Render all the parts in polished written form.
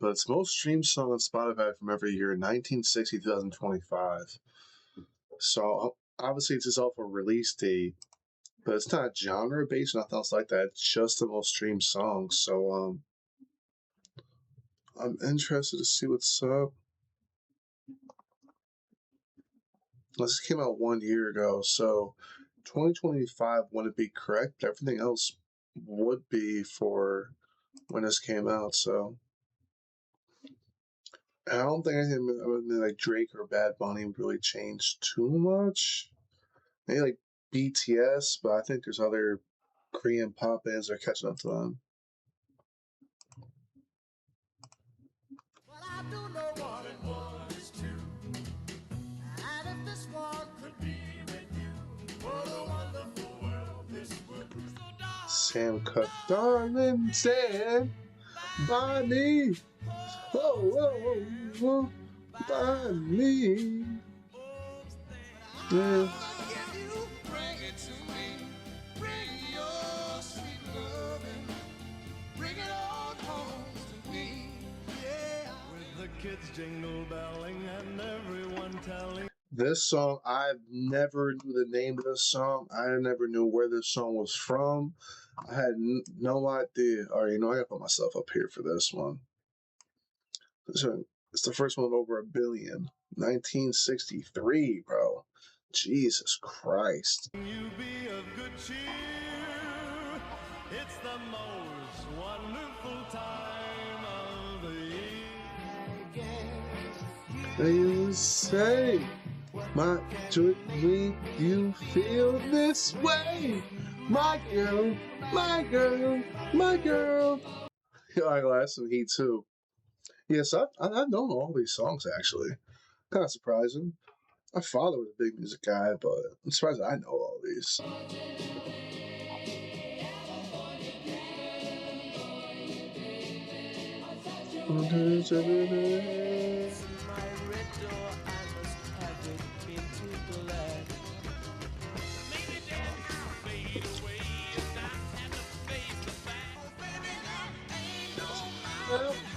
but it's most streamed song on Spotify from every year, 1960 to 2025. So obviously it's just off a release date, but it's not genre based, nothing else like that. It's just the most streamed song. So I'm interested to see what's up. This came out 1 year ago, so 2025 wouldn't be correct, but everything else would be for when this came out. So I don't think anything other than like Drake or Bad Bunny really changed too much. Maybe like BTS, but I think there's other Korean pop bands that are catching up to them. Well, I do know what it was too. And if this one could be with you, what a wonderful world this would be. Sam Cooke, darling, stand by me. Oh, oh, oh, by me. Yeah. This song, I never knew the name of this song. I never knew where this song was from. I had no idea. All right, I gotta put myself up here for this one. It's the first one over 1 billion. 1963, bro. Jesus Christ. You be of good cheer. It's the most wonderful time of the year. You say, do you feel this way? My girl, my girl, my girl. I got some heat too. Yes, I've known all these songs actually. Kind of surprising. My father was a big music guy, but I'm surprised I know all these.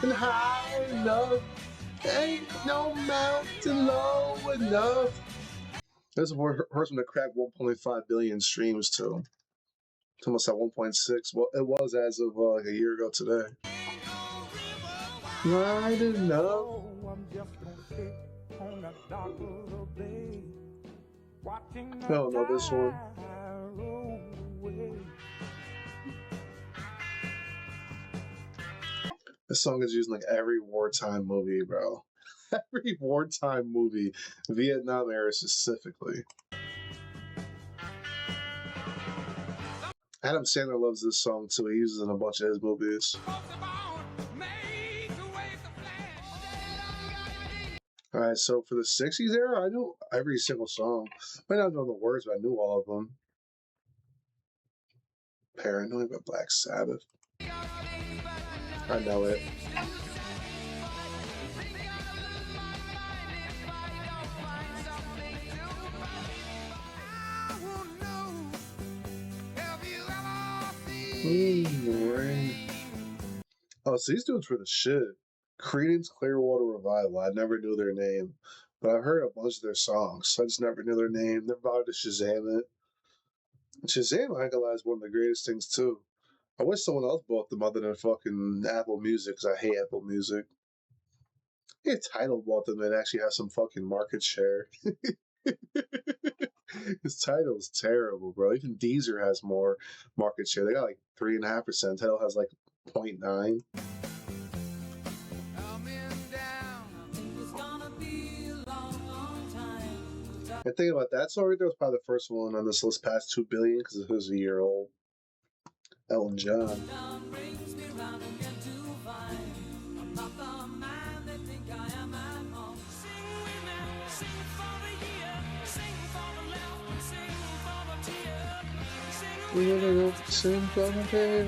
And high enough, ain't no mountain low enough. There's a person that cracked 1.5 billion streams too. It's almost at 1.6. Well, it was as of like a year ago today. Right enough. I don't know this one. This song is used in like every wartime movie, bro. Every wartime movie, Vietnam era specifically. Adam Sandler loves this song too. He uses it in a bunch of his movies. Alright, so for the 60s era, I know every single song. I might not know the words, but I knew all of them. Paranoid by Black Sabbath. I know it. Oh, so these dudes were the shit. Creedence Clearwater Revival. I never knew their name, but I've heard a bunch of their songs, so I just never knew their name. Never bothered to Shazam it. Shazam, I think, is one of the greatest things too. I wish someone else bought them other than fucking Apple Music, because I hate Apple Music. Yeah, Tidal bought them and actually has some fucking market share. His Tidal's terrible, bro. Even Deezer has more market share. They got like 3.5%. Tidal has like 0.9. And think about that song right there was probably the first one on this list past 2 billion because it was a year old. Elton John. Sing for the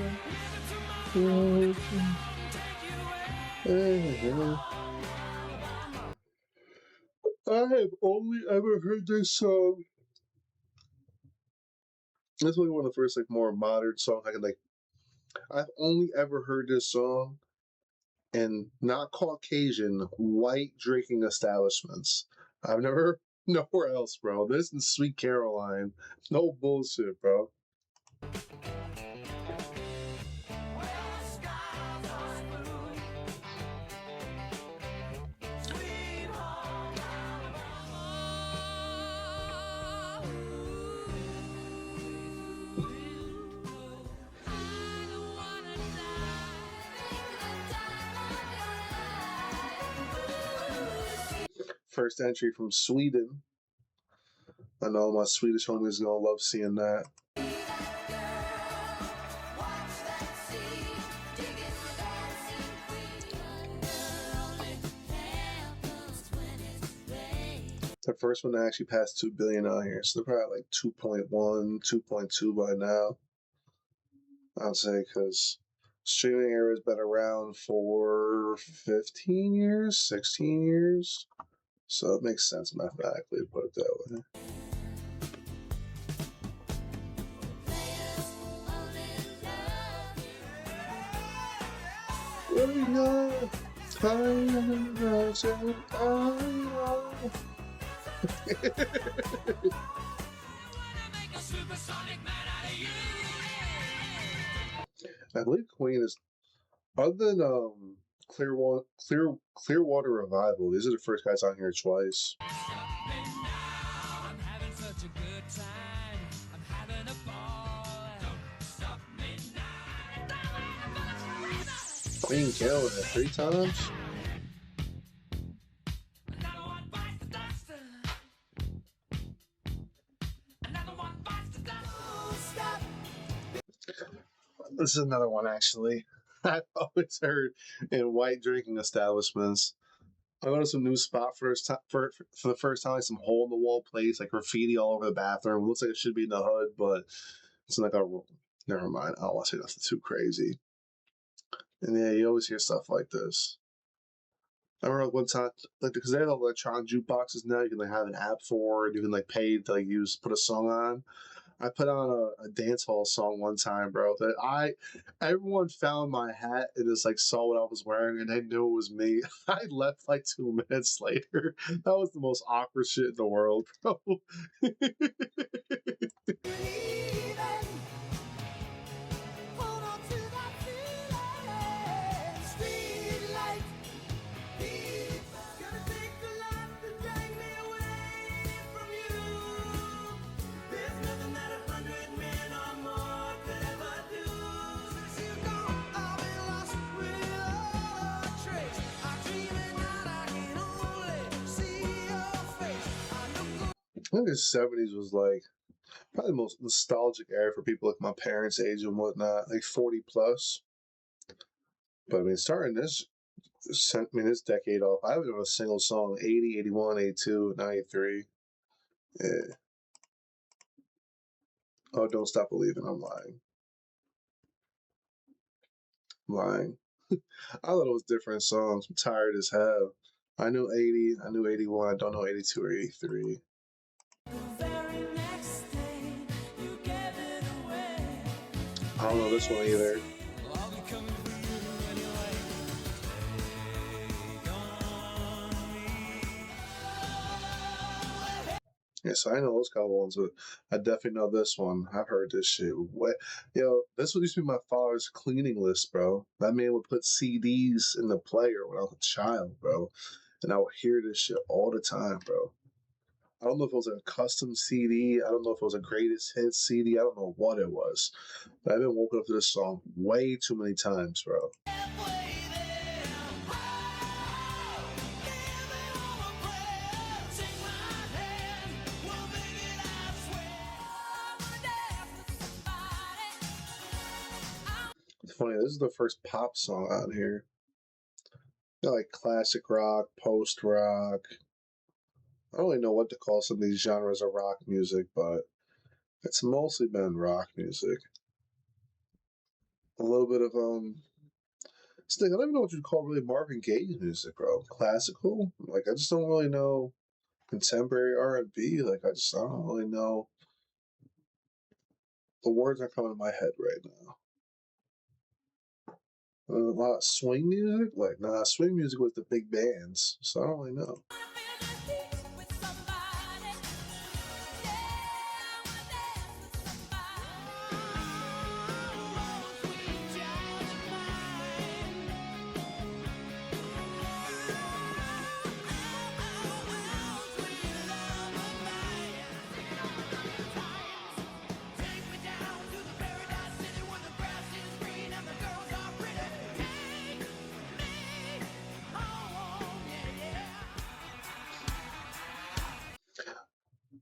baby. I have only ever heard this song. This is one of the first like more modern songs I can like. I've only ever heard this song in not Caucasian, white drinking establishments. I've never nowhere else, bro. This is Sweet Caroline. No bullshit, bro. First entry from Sweden. I know my Swedish homies gonna love seeing that. The first one to actually passed 2 billion on here, so they're probably like 2.1, 2.2 by now. I'd say because streaming era has been around for 15 years, 16 years. So it makes sense mathematically to put it that way. I believe Queen is, other than Clearwater Revival, these are the first guys on here twice. Queen killed it 3 times. This is another one, actually. I've always heard in white drinking establishments. I go to some new spot for the first time, like some hole in the wall place, like graffiti all over the bathroom. It looks like it should be in the hood, but it's like a. Never mind. I don't want to say nothing too crazy. And yeah, you always hear stuff like this. I remember one time, like, because they have electronic jukeboxes now, you can like have an app for it. You can like pay to like put a song on. I put on a dance hall song one time, bro. That everyone found my hat and just like saw what I was wearing, and they knew it was me. I left like 2 minutes later. That was the most awkward shit in the world, bro. I think the 70s was like probably the most nostalgic era for people like my parents' age and whatnot, like 40 plus. But I mean, starting this decade off, I haven't done a single song 80, 81, 82, 93. Yeah. Oh, Don't Stop Believing. I'm lying. I thought it was different songs. I'm tired as hell. I knew 80, I knew 81, I don't know 82 or 83. I don't know this one either. Yeah, so I know those couple ones, but I definitely know this one. I've heard this shit. What, yo, this would used to be my father's cleaning list, bro. That man would put CDs in the player when I was a child, bro, and I would hear this shit all the time, bro. I don't know if it was a custom CD. I don't know if it was a greatest hits CD. I don't know what it was, but I've been woken up to this song way too many times, bro. It's funny, this is the first pop song on here. Got like classic rock, post rock. I don't really know what to call some of these genres of rock music, but it's mostly been rock music. A little bit of I don't even know what you'd call really Marvin Gaye music, bro. Classical? Like I just don't really know contemporary R&B. Like I don't really know. The words are coming to my head right now. A lot of swing music? Like, nah, swing music was the big bands, so I don't really know.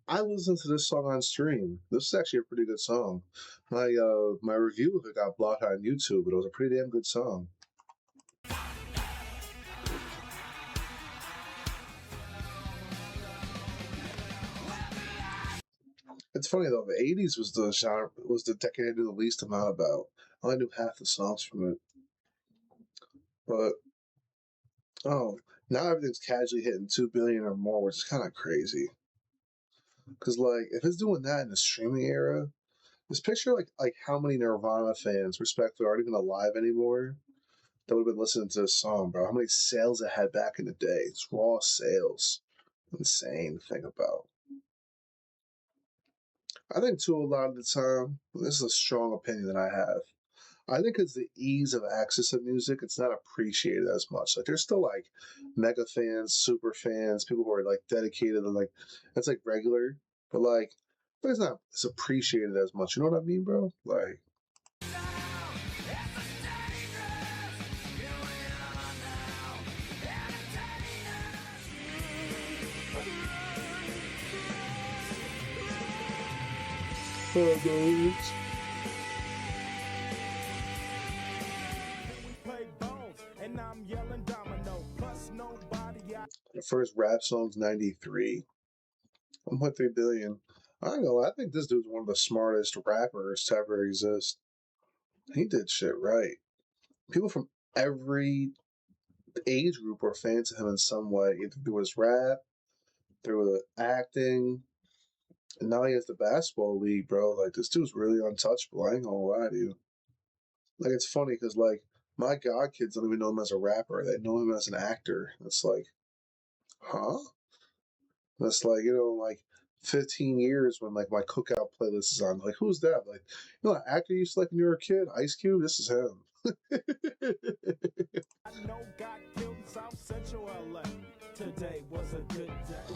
I listened to this song on stream. This is actually a pretty good song. My review of it got blocked on YouTube, but it was a pretty damn good song. It's funny though, the '80s was the decade I knew the least amount about. I only knew half the songs from it. But now everything's casually hitting 2 billion or more, which is kind of crazy. Because like, if it's doing that in the streaming era, just picture like how many Nirvana fans, respectfully, aren't even alive anymore that would have been listening to this song, bro. How many sales it had back in the day? It's raw sales. Insane to think about. I think too, a lot of the time, this is a strong opinion that I have. I think it's the ease of access of music. It's not appreciated as much. Like there's still like mega fans, super fans, people who are like dedicated and like that's like regular, but it's not it's appreciated as much. You know what I mean, bro? Like the first rap song's 93. 1.3 billion. I don't know. I think this dude's one of the smartest rappers to ever exist. He did shit right. People from every age group were fans of him in some way, either through his rap, through the acting, and now he has the basketball league, bro. Like this dude's really untouchable. I ain't gonna lie to you. Like it's funny because like my god kids don't even know him as a rapper. They know him as an actor. It's like, huh? That's like, 15 years when like my cookout playlist is on. Like, who's that? Like, that actor you used to like when you were a kid? Ice Cube? This is him. I know got killed in South Central LA. Today was a good day.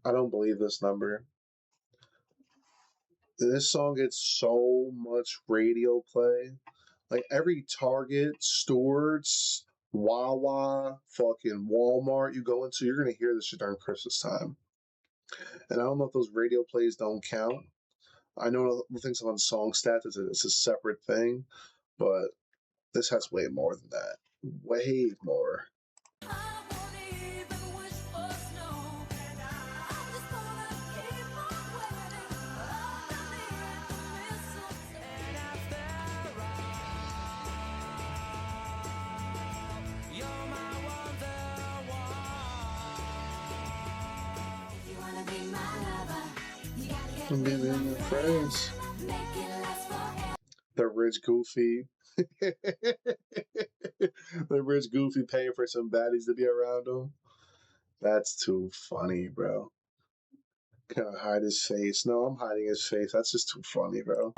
I don't believe this number. This song gets so much radio play. Like every Target, Stewart's, Wawa, fucking Walmart you go into, you're gonna hear this shit during Christmas time. And I don't know if those radio plays don't count. I know things on song stats it's a separate thing, but this has way more than that. Way more. I'm giving you friends. The rich goofy. The rich goofy paying for some baddies to be around him. That's too funny, bro. Can I hide his face? No, I'm hiding his face. That's just too funny, bro.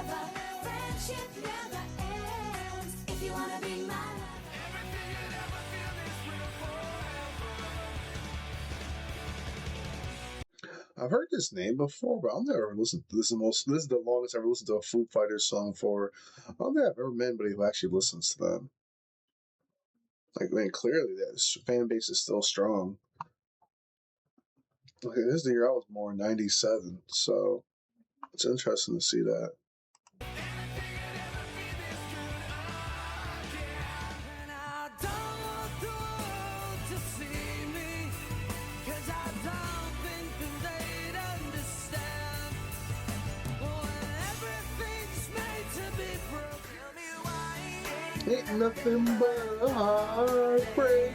I've heard this name before, but I've never listened to this. This is the longest I've ever listened to a Foo Fighters song for. I don't think I've ever met anybody who actually listens to them. Like, I mean, clearly that fan base is still strong. Okay, this is the year I was born, 97, so it's interesting to see that. Ain't nothing but heartbreak.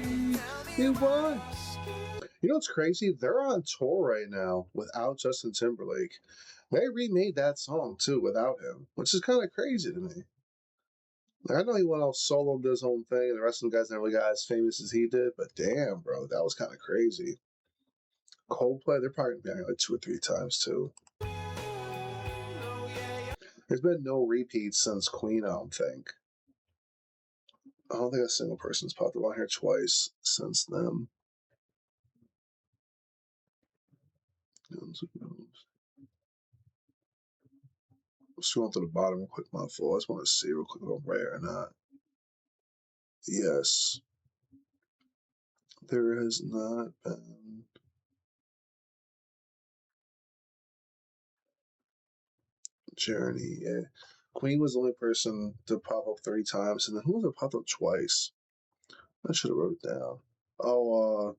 It was. You know what's crazy? They're on tour right now without Justin Timberlake. They remade that song too without him, which is kind of crazy to me. Like, I know he went off solo and did his own thing, and the rest of the guys never got as famous as he did, but damn, bro, that was kind of crazy. Coldplay, they're probably going to be like 2 or 3 times too. There's been no repeats since Queen, I don't think. I don't think a single person's popped up on here twice since them. Scroll to the bottom real quick, my fault. I just want to see real quick if I'm right or not. Yes. There has not been. Journey, yeah. Queen was the only person to pop up 3 times, and then who was it popped up twice? I should have wrote it down. Oh,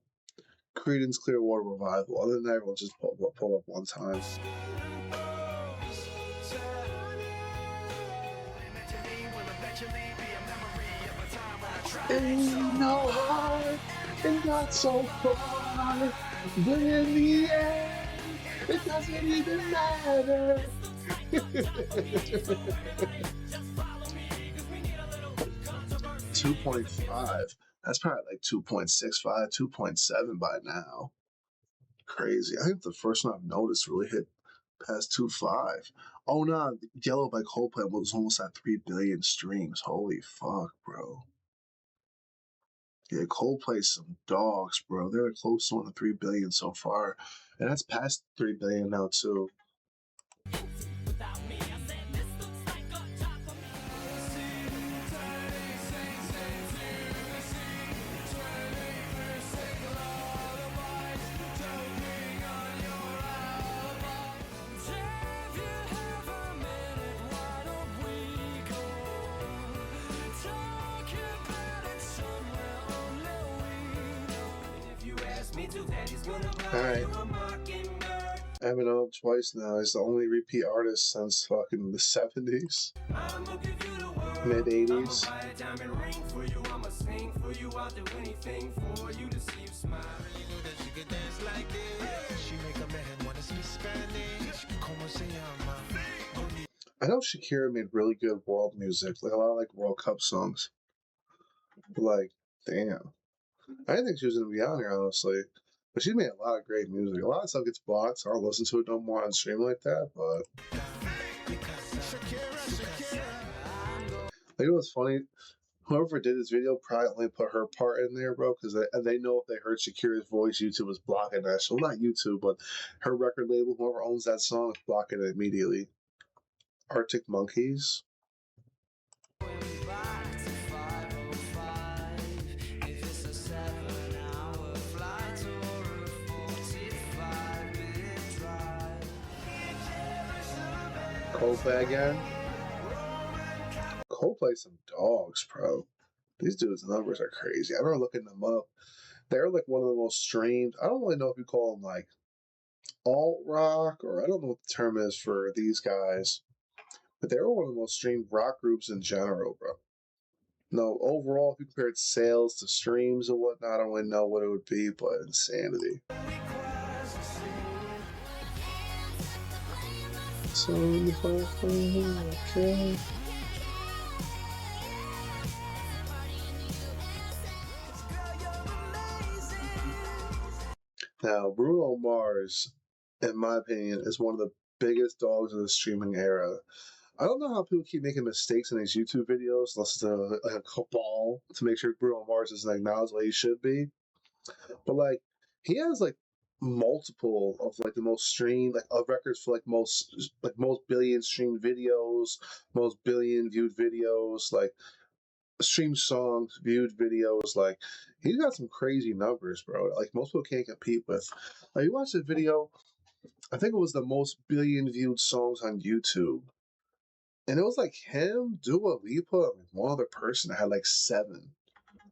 Creedence Clearwater Revival. Other than that, everyone just pulled up 1 time. Ain't no heart, and not so far, but in the end, it doesn't even matter. 2.5. That's probably like 2.65, 2.7 by now. Crazy. I think the first one I've noticed really hit past 2.5. Oh no, Yellow by Coldplay was almost at 3 billion streams. Holy fuck, bro. Yeah, Coldplay's some dogs, bro. They're close to 3 billion so far. And that's past 3 billion now too. Alright. Eminem twice now. He's the only repeat artist since fucking the 70s. Mid 80s. I know Shakira made really good world music, like a lot of like World Cup songs. But like, damn. I didn't think she was gonna be on here, honestly. But she made a lot of great music. A lot of stuff gets blocked, so I don't listen to it no more on stream like that, but like, it was funny. Whoever did this video probably only put her part in there, bro, because they know if they heard Shakira's voice, YouTube was blocking that. So not YouTube, but her record label, whoever owns that song, is blocking it immediately. Arctic Monkeys. Coldplay again. Coldplay's some dogs, bro. These dudes' numbers are crazy. I remember looking them up. They're like one of the most streamed. I don't really know if you call them like alt rock, or I don't know what the term is for these guys, but they were one of the most streamed rock groups in general, bro. No, overall, if you compared sales to streams and whatnot, I don't really know what it would be, but insanity. So, okay. Now, Bruno Mars, in my opinion, is one of the biggest dogs of the streaming era. I don't know how people keep making mistakes in these YouTube videos, unless it's like a cabal to make sure Bruno Mars isn't acknowledged what he should be. But like, he has like multiple of like the most streamed, like of records for like most billion streamed videos, most billion viewed videos, like streamed songs, viewed videos. Like, he's got some crazy numbers, bro. Like, most people can't compete with. Like, you watch the video, I think it was the most billion viewed songs on YouTube. And it was like him, Dua Lipa, and one other person that had like 7.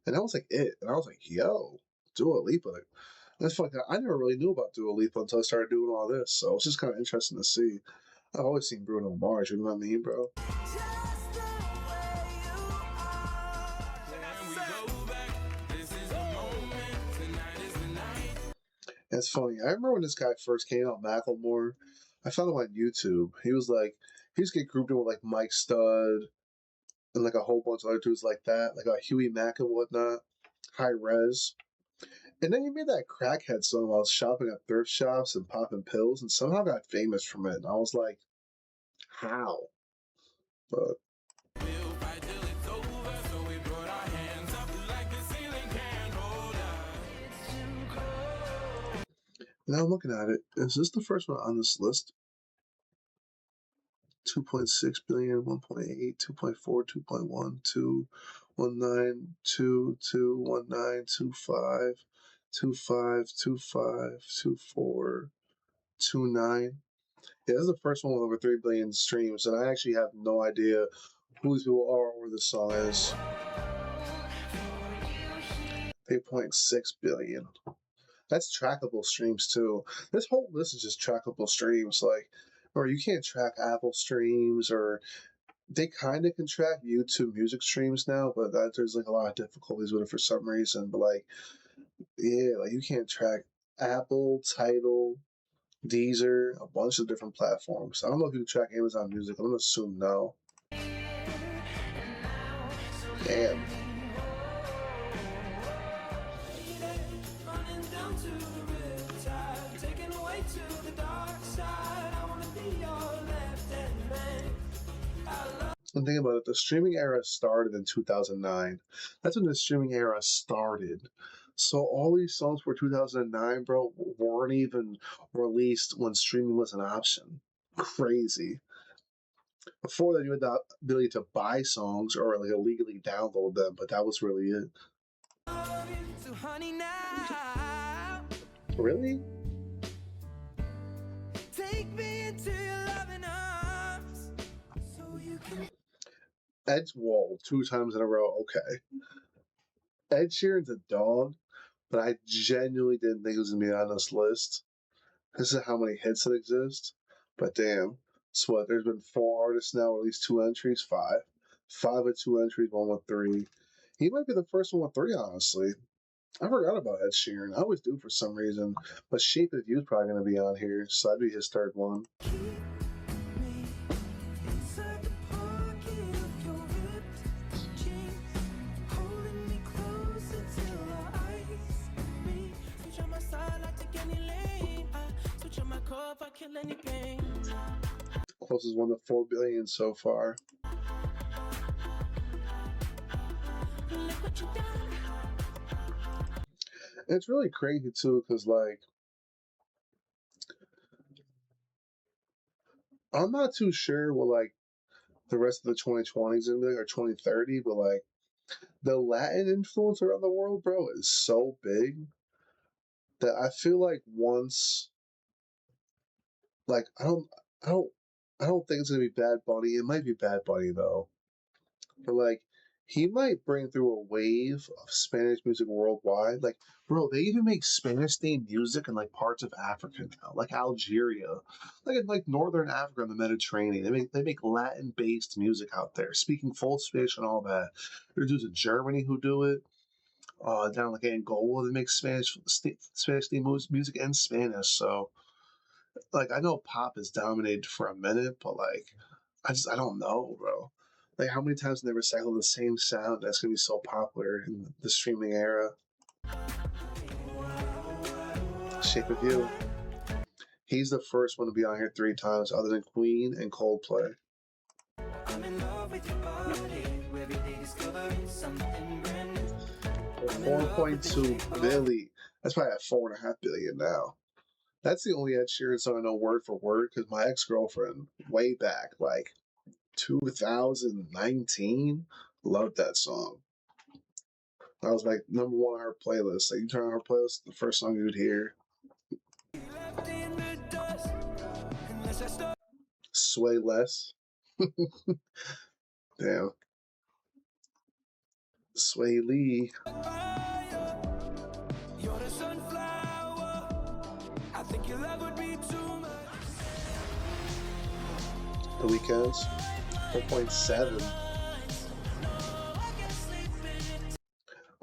And that was like it. And I was like, yo, Dua Lipa. Like, that's funny. I never really knew about Dua Lipa until I started doing all this. So it's just kind of interesting to see. I've always seen Bruno Mars, you know what I mean, bro? It's funny. I remember when this guy first came out, Macklemore. I found him on YouTube. He was like, he used to get grouped in with like Mike Stud and like a whole bunch of other dudes like that, like Huey Mack and whatnot, High Res. And then he made that crackhead song while I was shopping at thrift shops and popping pills, and somehow got famous from it. And I was like, how? But now I'm looking at it. Is this the first one on this list? 2.6 billion, 1.8, 2.4, 2.1, 219, 2, 219, 25, 25, 25, 24, 29. Yeah, this is the first one with over 3 billion streams, and I actually have no idea who these people are or where this song is. 8.6 billion. That's trackable streams too. This whole list is just trackable streams, like, or you can't track Apple streams, or they kind of can track YouTube music streams now, but there's like a lot of difficulties with it for some reason. But like, yeah, like you can't track Apple, Tidal, Deezer, a bunch of different platforms. I don't know if you can track Amazon Music. I'm gonna assume no. Damn. And think about it, the streaming era started in 2009. That's when the streaming era started. So all these songs for 2009, bro, weren't even released when streaming was an option. Crazy. Before that, you had the ability to buy songs or like illegally download them, but that was really it. Really? Take me into your loving arms so you can. Ed's Wall 2 times in a row. Okay. Ed Sheeran's a dog, but I genuinely didn't think he was gonna be on this list. This is how many hits that exist. But damn. So what? There's been 4 artists now, at least 2 entries, 5. 5 with 2 entries, 1 with 3. He might be the first one with 3, honestly. I forgot about Ed Sheeran. I always do for some reason. But Shape of You is probably going to be on here, so that'd be his 3rd one. Closest one to 4 billion so far. And it's really crazy too, because like I'm not too sure what like the rest of the 2020s gonna be like, or 2030, but like the Latin influence around the world, bro, is so big that I feel like once, like I don't think it's gonna be Bad Bunny. It might be Bad Bunny though, but like he might bring through a wave of Spanish music worldwide. Like, bro, they even make Spanish themed music in like parts of Africa now, like Algeria, like in like northern Africa and the Mediterranean. They make Latin based music out there, speaking full Spanish and all that. There's dudes in Germany who do it. Down like Angola, they make Spanish themed music in Spanish. So, like, I know pop is dominated for a minute, but like, I don't know, bro. Like, how many times they recycle the same sound that's gonna be so popular in the streaming era? Shape of You. He's the first one to be on here 3 times, other than Queen and Coldplay. I'm in love with your body. Every day discovering something brand new. 4.2 billion. That's probably at 4.5 billion now. That's the only Ed Sheeran song I know word for word, because my ex-girlfriend, way back, like 2019, loved that song. That was like #1 on her playlist. Like, you turn on her playlist, the first song you'd hear. Sway Less. Damn. Sway Lee. The Weekends. 4.7.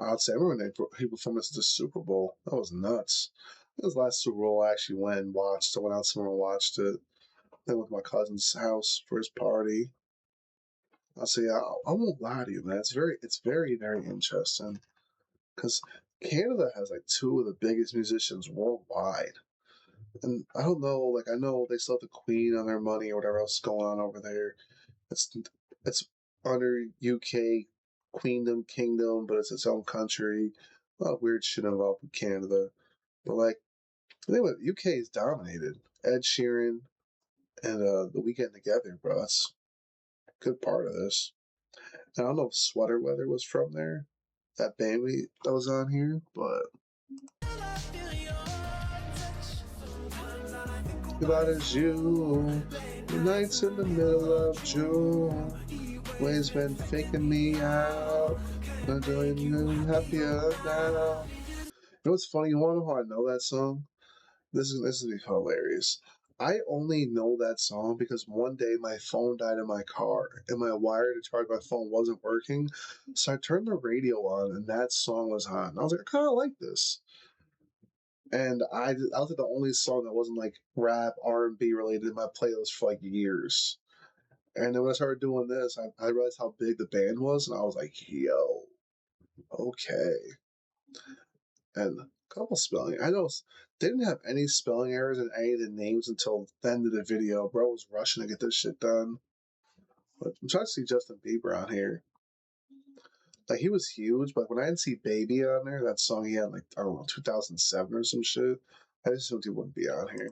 I'd say I remember when he performed at the Super Bowl. That was nuts. That was the last Super Bowl I actually went and watched. I went out somewhere and watched it. I went to my cousin's house for his party. I'll say I won't lie to you, man. Very interesting because Canada has like two of the biggest musicians worldwide, and I don't know. Like I know they still have the Queen on their money or whatever else is going on over there. It's it's under UK Kingdom, but it's its own country. A lot of weird shit involved with Canada, but like anyway, UK is dominated. Ed Sheeran and the Weekend together, bro. That's a good part of this. I don't know if Sweater Weather was from there, that band that was on here, but about as you, the nights in the middle of June, ways been faking me out, not doing you happier now. You know what's funny? You want to know how I know that song? This is hilarious. I only know that song because one day my phone died in my car and my wire to charge my phone wasn't working. So I turned the radio on and that song was on. I was like, I kind of like this. And I was like the only song that wasn't like rap, R&B related in my playlist for like years. And then when I started doing this, I realized how big the band was, and I was like, yo, okay. And a couple spelling. I know they didn't have any spelling errors in any of the names until the end of the video. Bro was rushing to get this shit done. But I'm trying to see Justin Bieber on here. Like he was huge, but when I didn't see Baby on there, that song he had like I don't know 2007 or some shit, I just assumed he wouldn't be on here.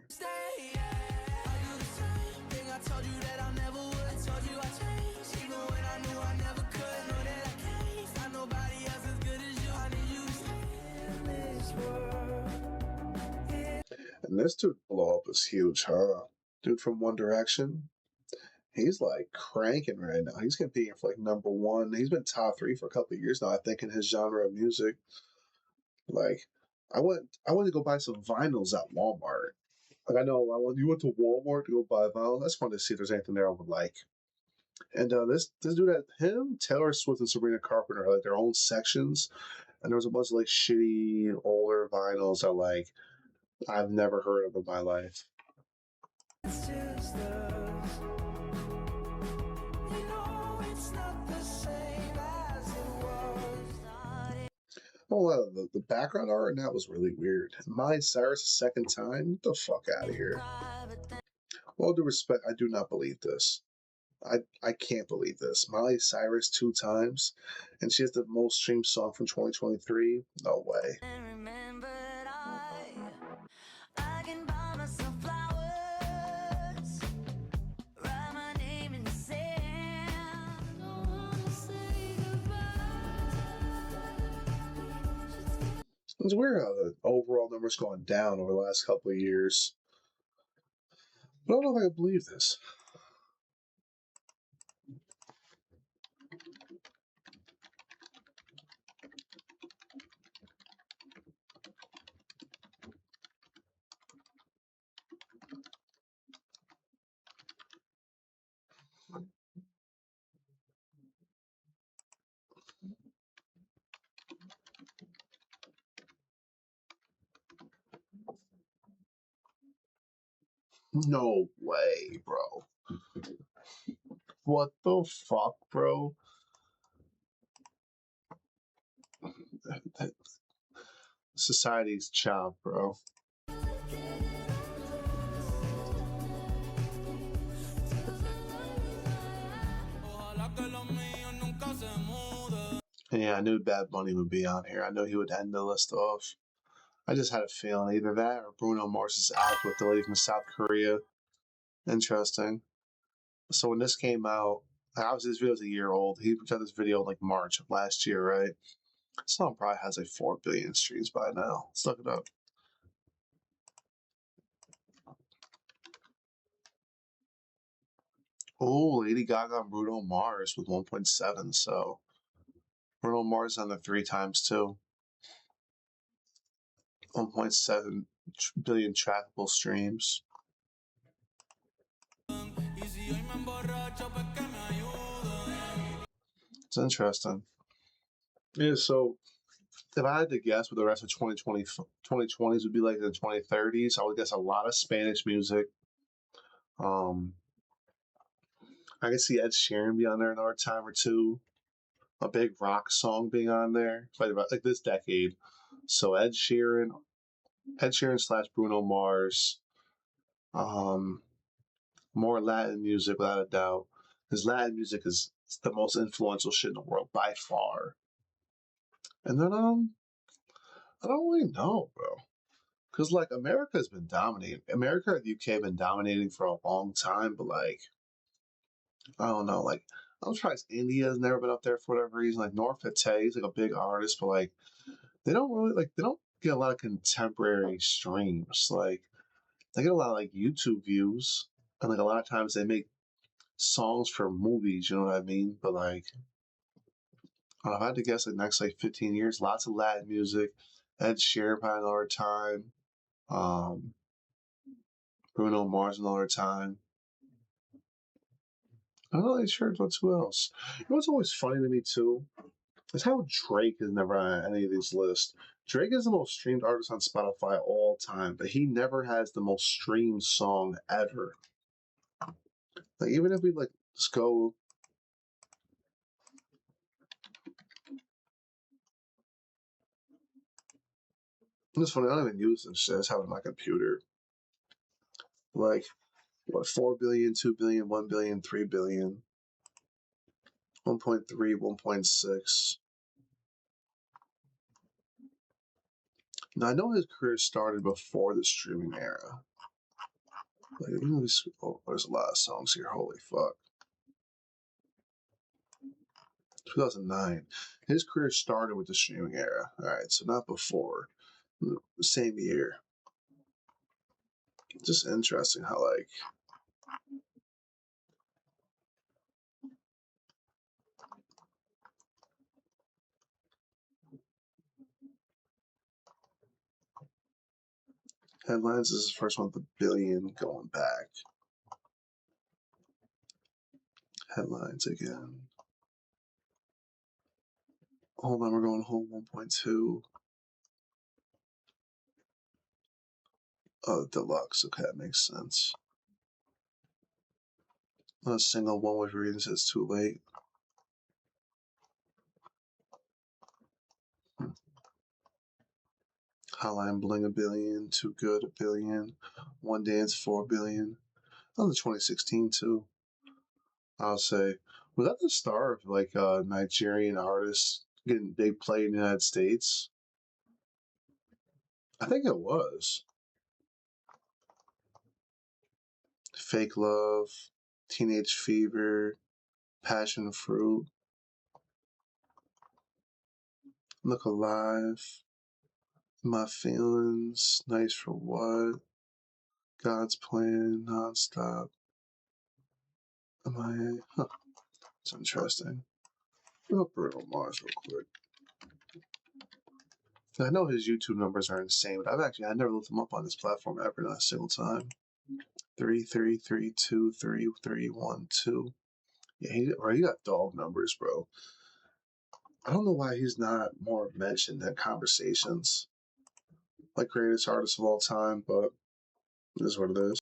And this dude blow up is huge, huh? Dude from One Direction. He's like cranking right now. He's competing for like number one. He's been top three for a couple of years now, I think, in his genre of music. Like, I went to go buy some vinyls at Walmart. Like I know you went to Walmart to go buy vinyls. I just wanted to see if there's anything there I would like. And this dude had him, Taylor Swift and Sabrina Carpenter had like their own sections, and there was a bunch of like shitty older vinyls that like I've never heard of in my life. Oh, the background art and that was really weird. Miley Cyrus a second time? Get the fuck out of here. With all due respect, I do not believe this. I can't believe this. Miley Cyrus 2 times, and she has the most streamed song from 2023. No way. It's weird how the overall numbers going down over the last couple of years. But I don't know if I can believe this. No way, bro. What the fuck, bro? Society's chopped, bro. Yeah, I knew Bad Bunny would be on here. I knew he would end the list off. I just had a feeling either that or Bruno Mars's act with the lady from South Korea. Interesting. So when this came out, obviously this video is a year old. He got this video in like March of last year, right? This song probably has like 4 billion streams by now. Let's look it up. Oh, Lady Gaga and Bruno Mars with 1.7. So Bruno Mars on there 3 times too. 1.7 billion trackable streams. It's interesting. Yeah, so if I had to guess what the rest of 2020s would be like in the 2030s, I would guess a lot of Spanish music, I can see Ed Sheeran be on there another time or two. A big rock song being on there, like this decade. So Ed Sheeran slash Bruno Mars. Um, More Latin music without a doubt. Because Latin music is the most influential shit in the world by far. And then I don't really know, bro. Because like America has been dominating. America and the UK have been dominating for a long time, but like I don't know, like I'm surprised India's never been up there for whatever reason. Like North Fateh is like a big artist, but like they don't get a lot of contemporary streams. Like they get a lot of like YouTube views, and like a lot of times they make songs for movies. You know what I mean? But like I don't know, if I had to guess, like next like 15 years, lots of Latin music. Ed Sheeran probably another time. Um, Bruno Mars another time. I'm not really sure what's who else. You know what's always funny to me too is how Drake is never on any of these lists. Drake is the most streamed artist on Spotify all time, but he never has the most streamed song ever. Like even if we like just go. It's funny, I don't even use this shit. I just have it on my computer. Like what 4 billion, 2 billion, 1 billion, 3 billion, 1.3, 1.6. Now I know his career started before the streaming era. Like, oh, there's a lot of songs here. Holy fuck. 2009. His career started with the streaming era. All right, so not before. The same year. Just interesting how, like, headlines is the first one with a billion going back. Headlines again. Hold on, we're going home 1.2. Oh, deluxe. Okay, that makes sense. Not a single one with reading says too late. Hotline Bling a billion, Too Good a billion, One Dance 4 billion. That was 2016 too. I'll say, was that the star of like Nigerian artists getting big play in the United States? I think it was. Fake Love, Teenage Fever, Passion Fruit, Look Alive, My Feelings, Nice for What, God's Plan, Nonstop. It's interesting. Look up Bruno Mars real quick. I know his YouTube numbers are insane, but I never looked him up on this platform ever, not a single time. 3, 3, 3, 2, 3, 3, 1, 2. Yeah, he got dog numbers, bro. I don't know why he's not more mentioned in conversations like greatest artist of all time, but it is what it is.